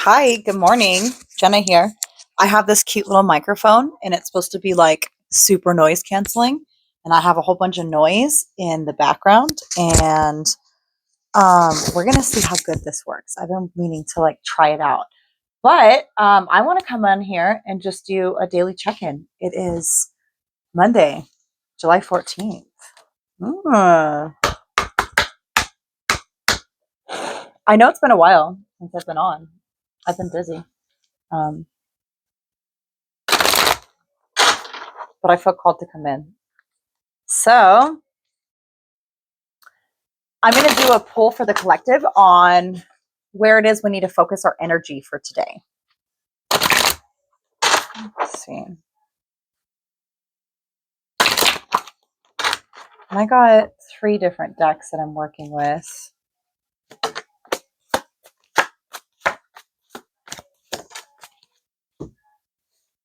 Hi, good morning. Jenna here. I have this cute little microphone and it's supposed to be like super noise canceling. And I have a whole bunch of noise in the background and we're gonna see how good this works. I've been meaning to like try it out. But I want to come on here and just do a daily check-in. It is Monday, July 14th. Mm. I know it's been a while since I've been on. I've been busy. Um, but I felt called to come in. So I'm going to do a poll for the collective on where it is we need to focus our energy for today. Let's see. And I got 3 different decks that I'm working with.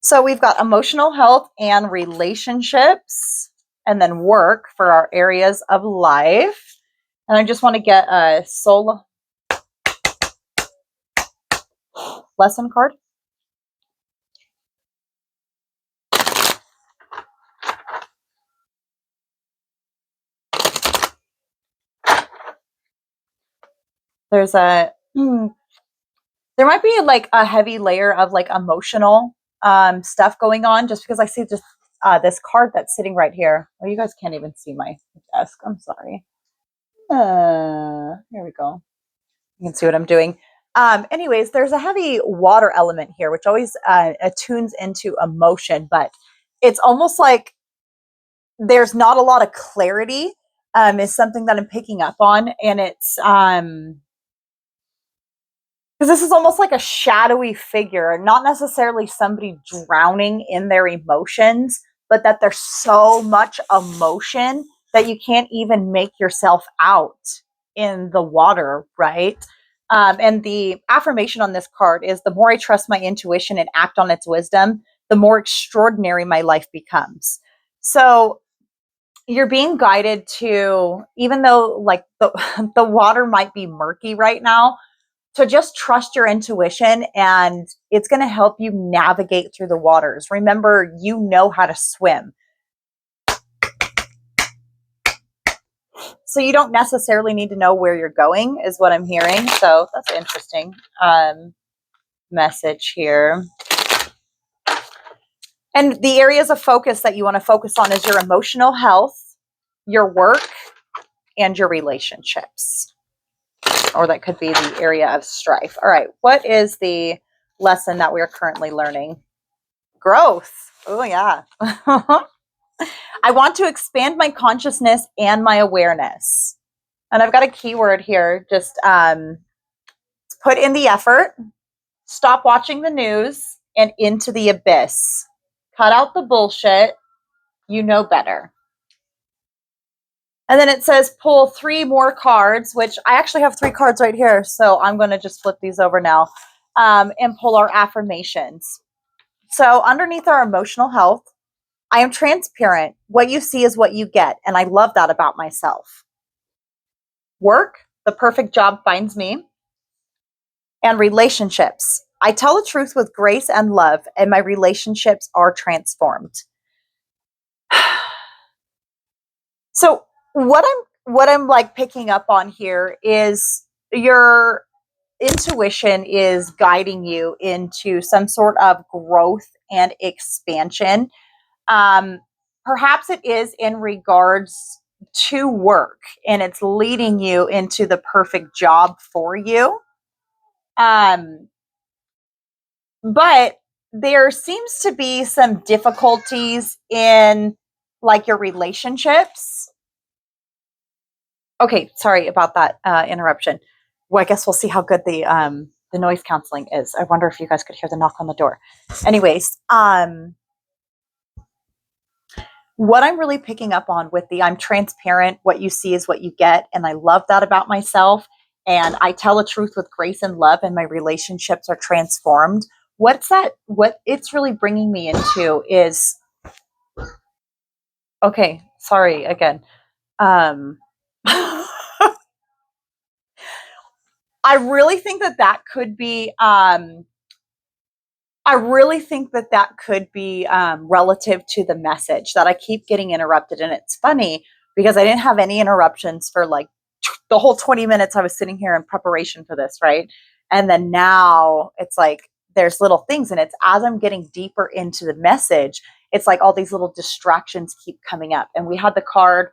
So we've got emotional health and relationships, and then work for our areas of life. And I just want to get a soul lesson card. There's a there might be like a heavy layer of like emotional stuff going on, just because I see just this card that's sitting right here. Oh, you guys can't even see my desk. I'm sorry. Here we go. You can see what I'm doing. Anyways, there's a heavy water element here, which always attunes into emotion, but it's almost like there's not a lot of clarity, is something that I'm picking up on. And it's, because this is almost like a shadowy figure, not necessarily somebody drowning in their emotions, but that there's so much emotion that you can't even make yourself out in the water, right? And the affirmation on this card is: the more I trust my intuition and act on its wisdom, the more extraordinary my life becomes. So you're being guided to, even though like the water might be murky right now, to just trust your intuition, and it's going to help you navigate through the waters. Remember, you know how to swim. So you don't necessarily need to know where you're going, is what I'm hearing. So that's an interesting message here. And the areas of focus that you want to focus on is your emotional health, your work, and your relationships. Or that could be the area of strife. All right, what is the lesson that we are currently learning? Growth. Oh, yeah. I want to expand my consciousness and my awareness. And I've got a keyword here. Just put in the effort, stop watching the news, and into the abyss. Cut out the bullshit. You know better. And then it says pull 3 more cards, which I actually have 3 cards right here. So I'm going to just flip these over now and pull our affirmations. So underneath our emotional health, I am transparent. What you see is what you get. And I love that about myself. Work, the perfect job finds me. And relationships, I tell the truth with grace and love, and my relationships are transformed. So what I'm like picking up on here is your intuition is guiding you into some sort of growth and expansion. Um, Perhaps it is in regards to work, and it's leading you into the perfect job for you. Um, but there seems to be some difficulties in like your relationships. Okay, sorry about that interruption. Well, I guess we'll see how good the noise canceling is. I wonder if you guys could hear the knock on the door. Anyways, what I'm really picking up on with the I'm transparent, what you see is what you get, and I love that about myself. And I tell the truth with grace and love, and my relationships are transformed. What's that? What it's really bringing me into is, okay, sorry again. Um, I really think that could be I really think that could be relative to the message that I keep getting interrupted. And it's funny because I didn't have any interruptions for like the whole 20 minutes I was sitting here in preparation for this, right? And then now it's like there's little things, and it's as I'm getting deeper into the message, it's like all these little distractions keep coming up. And we had the card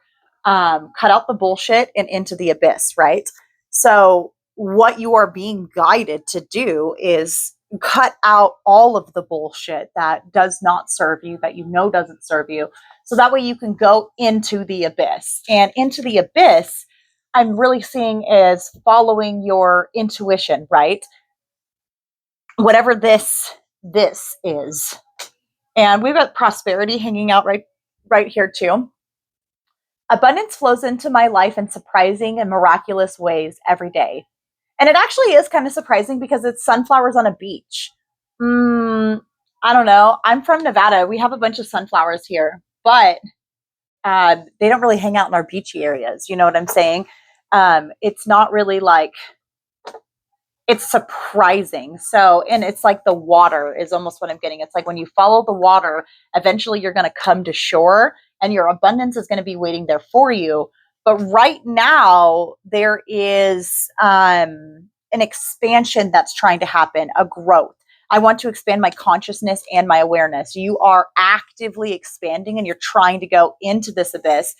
cut out the bullshit and into the abyss, right? So, what you are being guided to do is cut out all of the bullshit that does not serve you, that you know doesn't serve you. So that way you can go into the abyss. And into the abyss, I'm really seeing is following your intuition, right? Whatever this is. And we've got prosperity hanging out right here too. Abundance flows into my life in surprising and miraculous ways every day. And it actually is kind of surprising because it's sunflowers on a beach. I don't know. I'm from Nevada. We have a bunch of sunflowers here, but they don't really hang out in our beachy areas. You know what I'm saying? It's not really like, it's surprising. So, and it's like the water is almost what I'm getting. It's like when you follow the water, eventually you're going to come to shore and your abundance is going to be waiting there for you. But right now, there is an expansion that's trying to happen, a growth. I want to expand my consciousness and my awareness. You are actively expanding and you're trying to go into this abyss.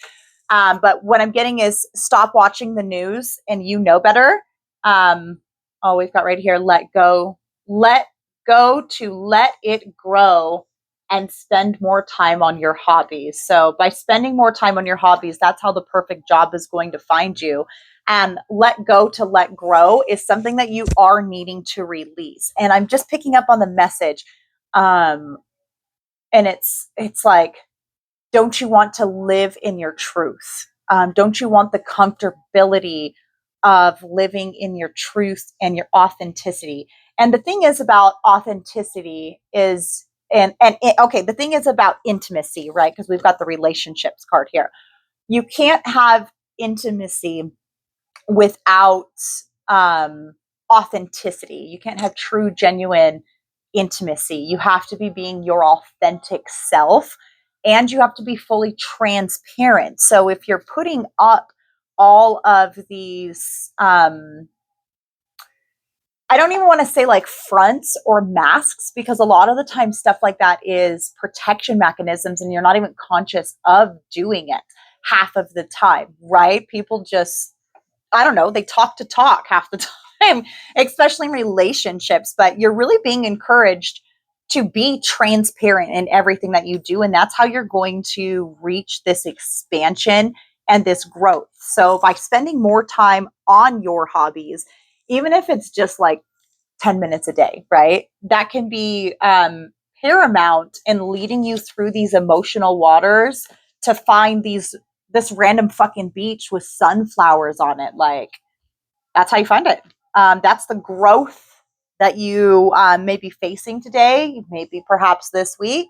But what I'm getting is stop watching the news and you know better. Oh, we've got right here, let go to let it grow and spend more time on your hobbies. So by spending more time on your hobbies, that's how the perfect job is going to find you. And let go to let grow is something that you are needing to release. And I'm just picking up on the message. And it's like, don't you want to live in your truth? Don't you want the comfortability of living in your truth and your authenticity? And the thing is about authenticity is, okay, the thing is about intimacy, right? Because we've got the relationships card here. You can't have intimacy without authenticity. You can't have true, genuine intimacy. You have to be being your authentic self and you have to be fully transparent. So if you're putting up all of these, I don't even want to say like fronts or masks, because a lot of the time stuff like that is protection mechanisms and you're not even conscious of doing it half of the time, right? People just, I don't know, they talk to talk half the time, especially in relationships, but you're really being encouraged to be transparent in everything that you do. And that's how you're going to reach this expansion and this growth. So by spending more time on your hobbies, even if it's just like 10 minutes a day, right? That can be paramount in leading you through these emotional waters to find this random fucking beach with sunflowers on it. Like, that's how you find it. That's the growth that you may be facing today, maybe perhaps this week.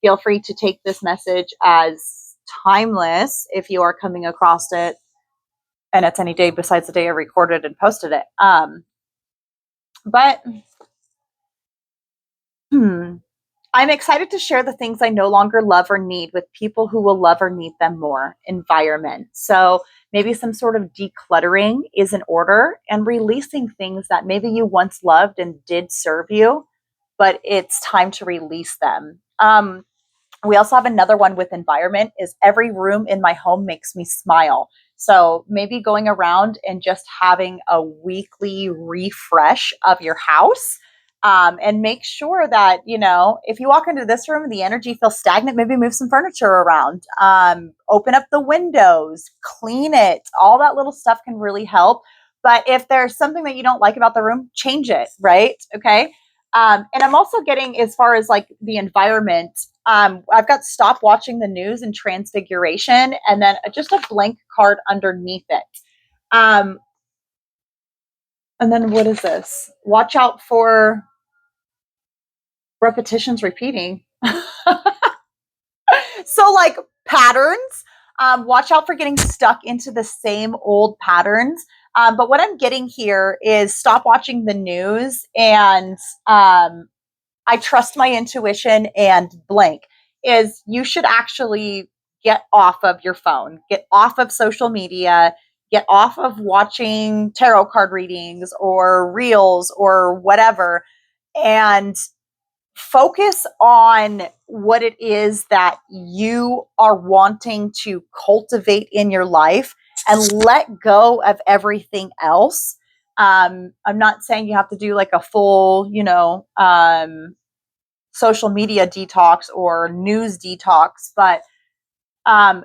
Feel free to take this message as timeless if you are coming across it, and it's any day besides the day I recorded and posted it. But I'm excited to share the things I no longer love or need with people who will love or need them more. Environment. So maybe some sort of decluttering is in order and releasing things that maybe you once loved and did serve you, but it's time to release them. We also have another one with environment is every room in my home makes me smile. So maybe going around and just having a weekly refresh of your house, and make sure that, you know, if you walk into this room and the energy feels stagnant, maybe move some furniture around, open up the windows, clean it. All that little stuff can really help. But if there's something that you don't like about the room, change it, right? Okay. And I'm also getting, as far as like the environment, I've got stop watching the news and transfiguration, and then just a blank card underneath it. And then what is this? Watch out for repetitions repeating. So like patterns, watch out for getting stuck into the same old patterns. But what I'm getting here is stop watching the news and I trust my intuition and blank is you should actually get off of your phone, get off of social media, get off of watching tarot card readings or reels or whatever, and focus on what it is that you are wanting to cultivate in your life and let go of everything else. I'm not saying you have to do like a full, social media detox or news detox, but um,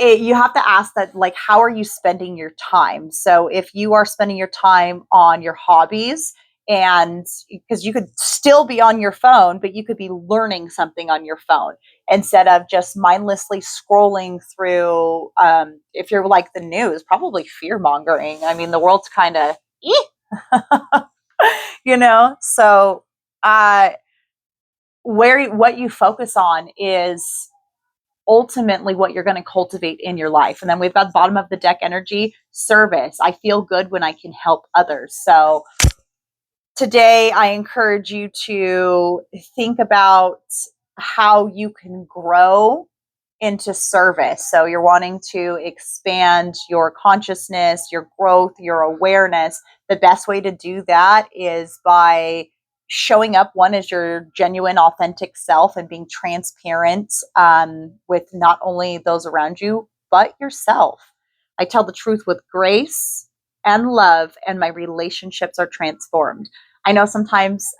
you have to ask that, like, how are you spending your time? So if you are spending your time on your hobbies, and because you could still be on your phone, but you could be learning something on your phone instead of just mindlessly scrolling through. If you're like the news, probably fear mongering. I mean, the world's kind of, so uh, what you focus on is ultimately what you're going to cultivate in your life. And then we've got bottom of the deck energy, service. I feel good when I can help others. So today I encourage you to think about how you can grow into service. So you're wanting to expand your consciousness, your growth, your awareness. The best way to do that is by showing up, one, as your genuine, authentic self and being transparent with not only those around you, but yourself. I tell the truth with grace and love, and my relationships are transformed. I know sometimes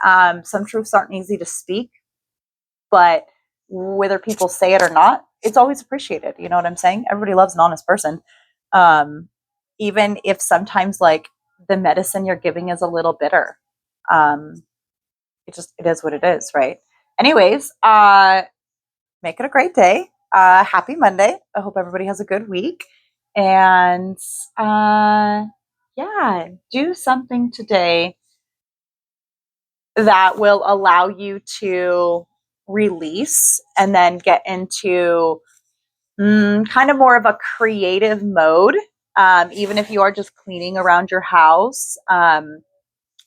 some truths aren't easy to speak, but whether people say it or not, it's always appreciated. You know what I'm saying? Everybody loves an honest person. Um, Even if sometimes like the medicine you're giving is a little bitter. Um, it is what it is, right? Anyways, make it a great day. Happy Monday. I hope everybody has a good week. And yeah, do something today that will allow you to release and then get into kind of more of a creative mode. Even if you are just cleaning around your house,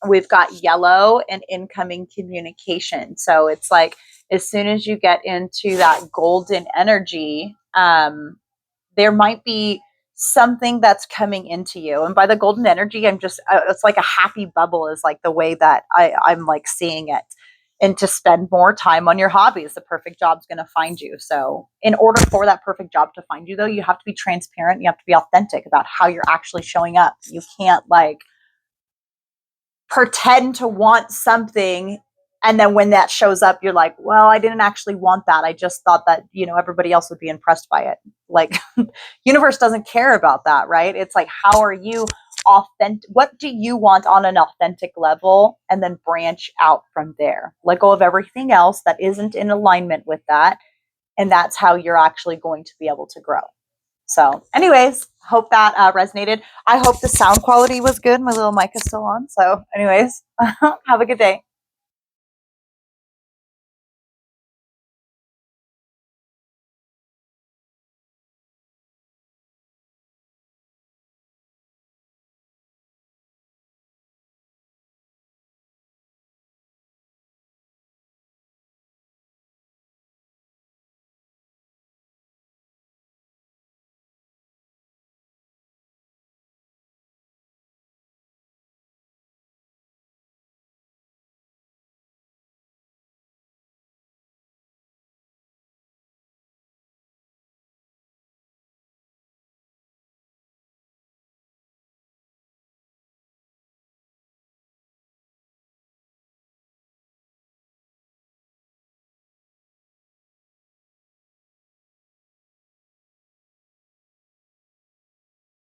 we've got yellow and incoming communication. So it's like as soon as you get into that golden energy, there might be something that's coming into you. And by the golden energy, I'm just, it's like a happy bubble is like the way that I'm like seeing it. And to spend more time on your hobbies, the perfect job's going to find you. So in order for that perfect job to find you, though, you have to be transparent. You have to be authentic about how you're actually showing up. You can't like pretend to want something, and then when that shows up you're like, well, I didn't actually want that, I just thought that everybody else would be impressed by it. Like universe doesn't care about that, right? It's like, how are you authentic? What do you want on an authentic level? And then branch out from there. Let go of everything else that isn't in alignment with that, and that's how you're actually going to be able to grow. So anyways, hope that resonated. I hope the sound quality was good. My little mic is still on. So anyways, have a good day.